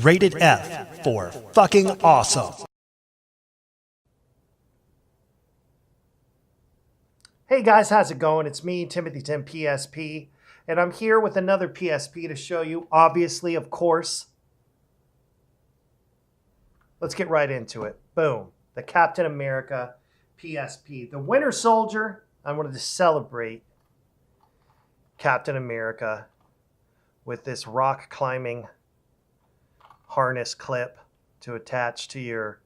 Rated F for fucking awesome. Hey guys, how's it going? It's me, TimothyTimPC, and I'm here with another PSP to show you, obviously, of course. Let's get right into it. Boom. The Captain America PSP. The Winter Soldier. I wanted to celebrate Captain America with this rock climbing harness clip to attach to your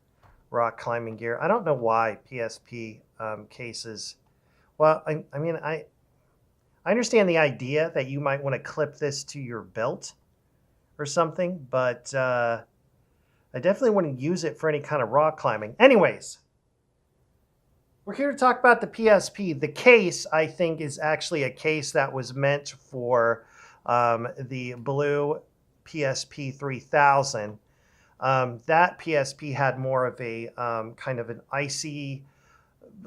rock climbing gear. I don't know why PSP cases. Well, I understand the idea that you might want to clip this to your belt or something, but I definitely wouldn't use it for any kind of rock climbing. Anyways, we're here to talk about the PSP. The case, I think, is actually a case that was meant for the blue PSP 3000. That PSP had more of a kind of an icy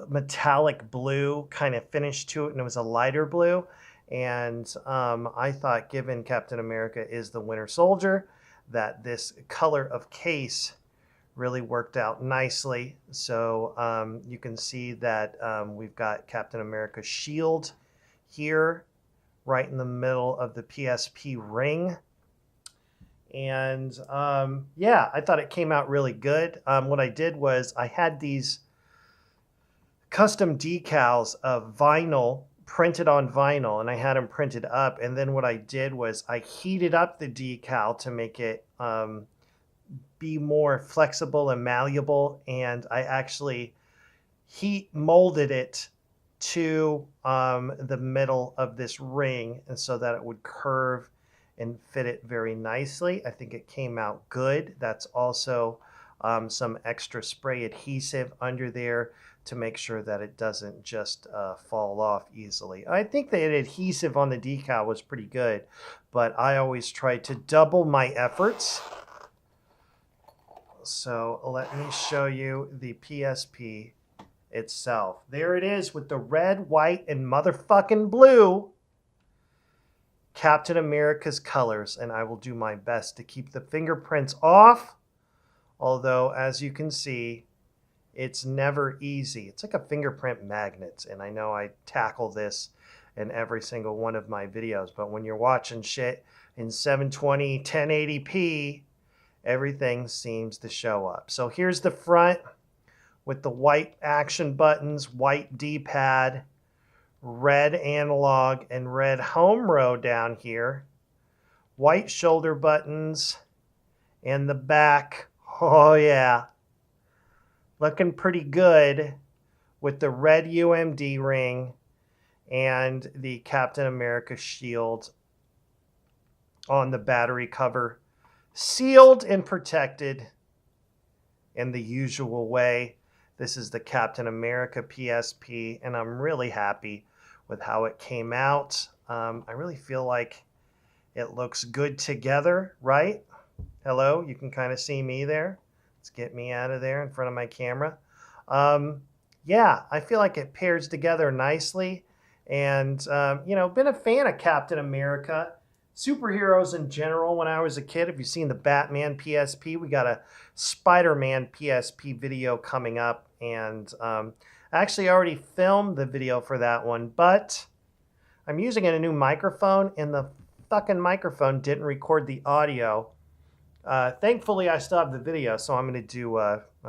metallic blue kind of finish to it, and it was a lighter blue. And I thought, given Captain America is the Winter Soldier, that this color of case really worked out nicely. So you can see that we've got Captain America's shield here right in the middle of the PSP ring. And yeah, I thought it came out really good. What I did was I had these custom decals of vinyl printed on vinyl, and I had them printed up. And then what I did was I heated up the decal to make it be more flexible and malleable. And I actually heat molded it to the middle of this ring, and so that it would curve and fit it very nicely. I think it came out good. That's also some extra spray adhesive under there to make sure that it doesn't just fall off easily. I think the adhesive on the decal was pretty good, but I always try to double my efforts. So let me show you the PSP itself. There it is with the red, white, and motherfucking blue Captain America's colors, and I will do my best to keep the fingerprints off, although as you can see, it's never easy. It's like a fingerprint magnet, and I know I tackle this in every single one of my videos, but when you're watching shit in 720 1080p, everything seems to show up. So here's the front with the white action buttons, white D-pad, red analog, and red home row down here, white shoulder buttons, and the back, oh yeah, looking pretty good with the red UMD ring and the Captain America shield on the battery cover, sealed and protected in the usual way. This is the Captain America PSP, and I'm really happy with how it came out. I really feel like it looks good together, right? Hello, you can kind of see me there. Let's get me out of there in front of my camera. Yeah, I feel like it pairs together nicely. And, you know, been a fan of Captain America. Superheroes in general when I was a kid. If you've seen the Batman PSP, we got a Spider-Man PSP video coming up. And I actually already filmed the video for that one, but I'm using a new microphone, and the fucking microphone didn't record the audio. Thankfully, I still have the video, so I'm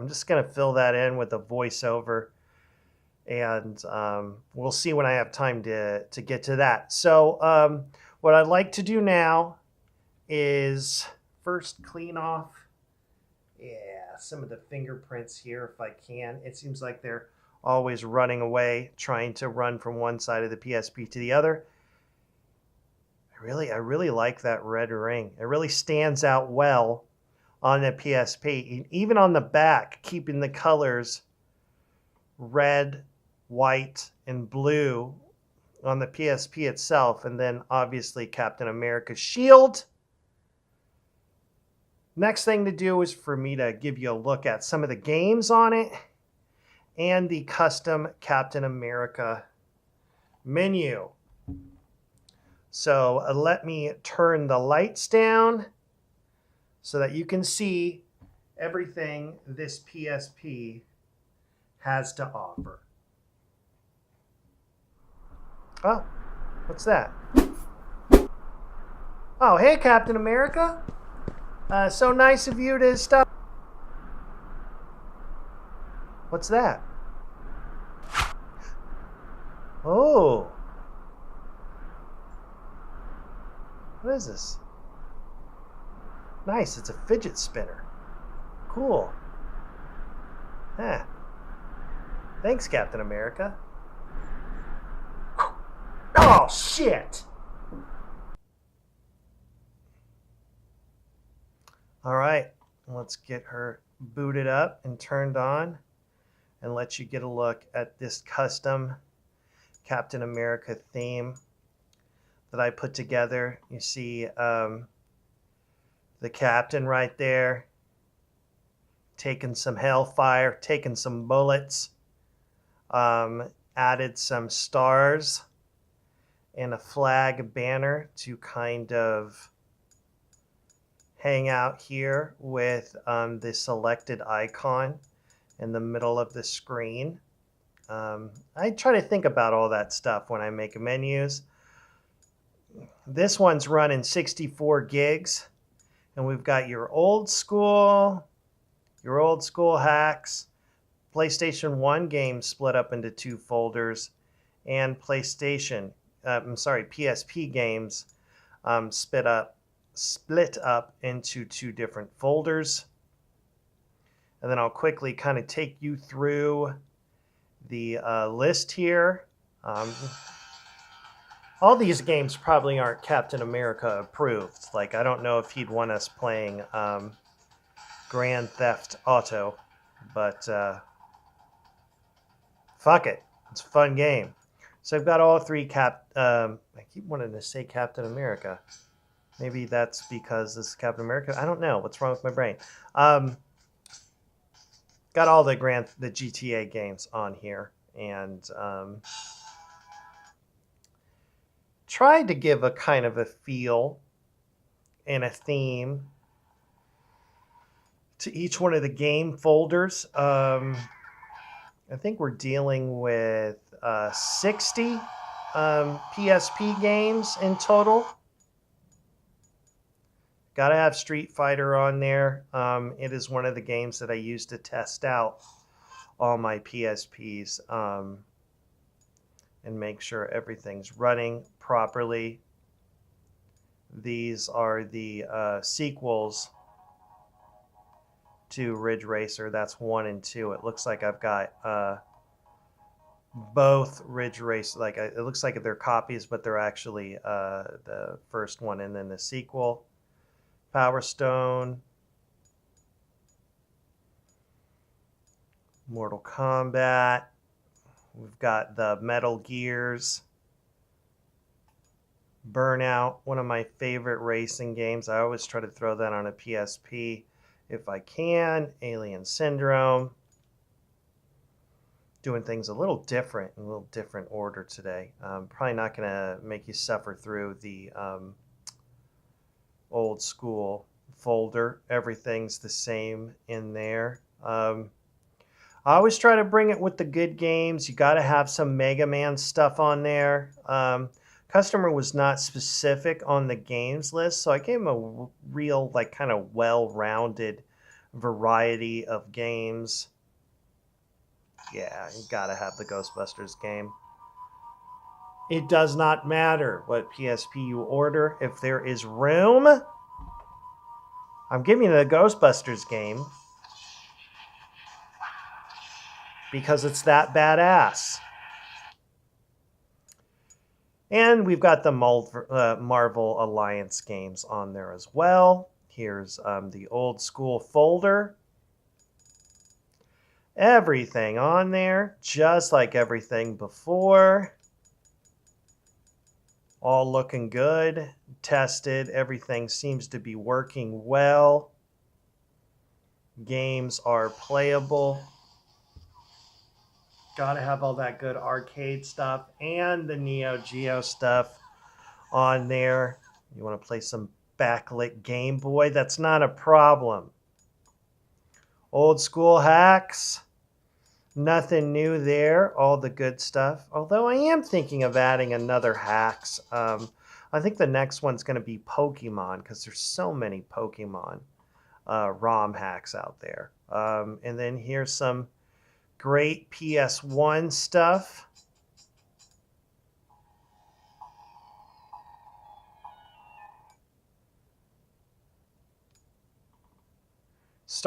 just going to fill that in with a voiceover, and we'll see when I have time to get to that. So what I'd like to do now is first clean off, some of the fingerprints here if I can. It seems like they're always running away, trying to run from one side of the PSP to the other. I really like that red ring. It really stands out well on the PSP. Even on the back, keeping the colors red, white, and blue on the PSP itself. And then obviously Captain America's shield. Next thing to do is for me to give you a look at some of the games on it and the custom Captain America menu. So let me turn the lights down so that you can see everything this PSP has to offer. Oh, what's that? Oh, hey, Captain America. So nice of you to stop. What's that? Oh. What is this? Nice, it's a fidget spinner. Cool. Huh. Thanks, Captain America. Oh, shit! All right, let's get her booted up and turned on and let you get a look at this custom Captain America theme that I put together. You see the captain right there taking some hellfire, taking some bullets, added some stars and a flag banner to kind of hang out here with the selected icon in the middle of the screen. I try to think about all that stuff when I make menus. This one's running 64 gigs, and we've got your old school hacks, PlayStation 1 games split up into 2 folders, and PSP games split up into 2 different folders. And then I'll quickly kind of take you through the list here. All these games probably aren't Captain America approved. Like, I don't know if he'd want us playing Grand Theft Auto, but fuck it. It's a fun game. So I've got all 3 I keep wanting to say Captain America. Maybe that's because this is Captain America. I don't know. What's wrong with my brain? Got all the GTA games on here, and tried to give a kind of a feel and a theme to each one of the game folders. I think we're dealing with 60 PSP games in total. Got to have Street Fighter on there. It is one of the games that I use to test out all my PSPs and make sure everything's running properly. These are the sequels to Ridge Racer. That's 1 and 2. It looks like I've got both Ridge Racer. Like, it looks like they're copies, but they're actually the first one and then the sequel. Power Stone, Mortal Kombat. We've got the Metal Gears, Burnout, one of my favorite racing games. I always try to throw that on a PSP if I can. Alien Syndrome. Doing things a little different, in a little different order today. Probably not going to make you suffer through the old school folder. Everything's the same in there. I always try to bring it with the good games. You got to have some Mega Man stuff on there. Customer was not specific on the games list, so I gave him a real, like, kind of well-rounded variety of games. Yeah, you got to have the Ghostbusters game. It does not matter what PSP you order. If there is room, I'm giving you the Ghostbusters game because it's that badass. And we've got the Marvel Alliance games on there as well. Here's the old school folder. Everything on there, just like everything before. All looking good, tested, everything seems to be working well. Games are playable. Gotta have all that good arcade stuff and the Neo Geo stuff on there. You want to play some backlit Game Boy. That's not a problem. Old school hacks. Nothing new there. All the good stuff. Although I am thinking of adding another hacks. I think the next one's going to be Pokemon because there's so many Pokemon ROM hacks out there. And then here's some great PS1 stuff.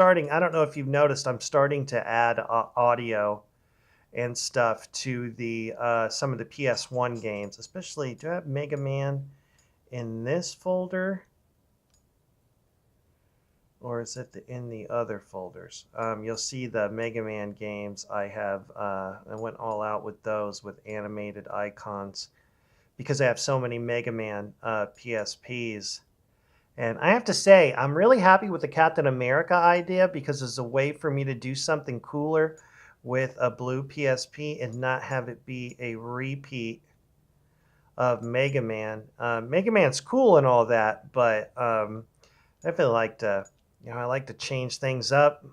I don't know if you've noticed, I'm starting to add audio and stuff to the some of the PS1 games, especially, do I have Mega Man in this folder? Or is it in the other folders? You'll see the Mega Man games I have. I went all out with those with animated icons because I have so many Mega Man PSPs. And I have to say, I'm really happy with the Captain America idea because it's a way for me to do something cooler with a blue PSP and not have it be a repeat of Mega Man. Mega Man's cool and all that, but I feel like I like to change things up.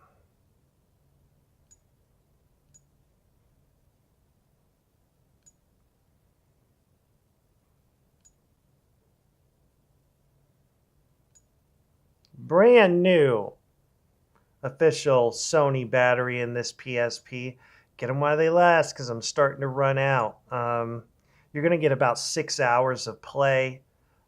Brand new official Sony battery in this PSP. Get them while they last because I'm starting to run out. You're going to get about 6 hours of play,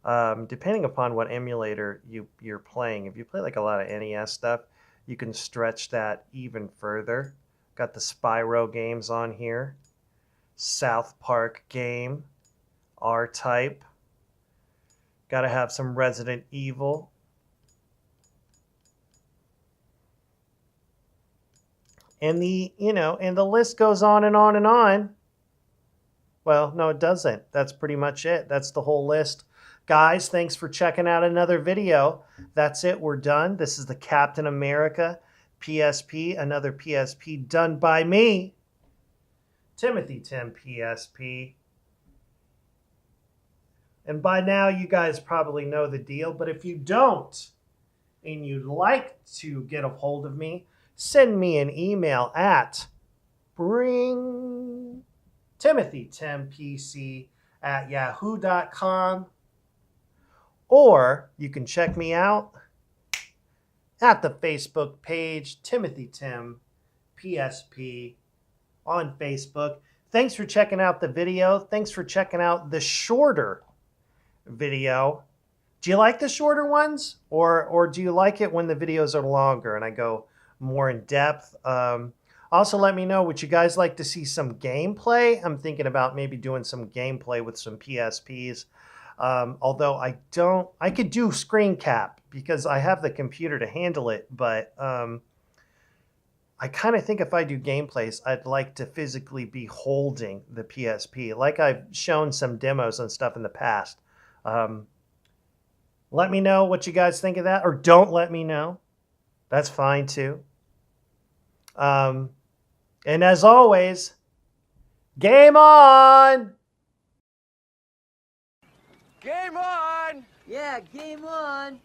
depending upon what emulator you're playing. If you play like a lot of NES stuff, you can stretch that even further. Got the Spyro games on here. South Park game. R-Type. Got to have some Resident Evil. And the list goes on and on and on. Well, no, it doesn't. That's pretty much it. That's the whole list. Guys, thanks for checking out another video. That's it. We're done. This is the Captain America PSP, another PSP done by me, TimothyTimPC. And by now, you guys probably know the deal. But if you don't, and you'd like to get a hold of me, send me an email at bringtimothytimpc@yahoo.com, or you can check me out at the Facebook page, TimothyTimPSP on Facebook. Thanks for checking out the video. Thanks for checking out the shorter video. Do you like the shorter ones, or do you like it when the videos are longer and I go more in depth? Also, let me know, would you guys like to see some gameplay? I'm thinking about maybe doing some gameplay with some PSPs. Although I could do screen cap because I have the computer to handle it, but I kind of think if I do gameplays, I'd like to physically be holding the PSP, like I've shown some demos and stuff in the past. Let me know what you guys think of that, or don't let me know. That's fine too. And as always, game on! Game on! Yeah, game on!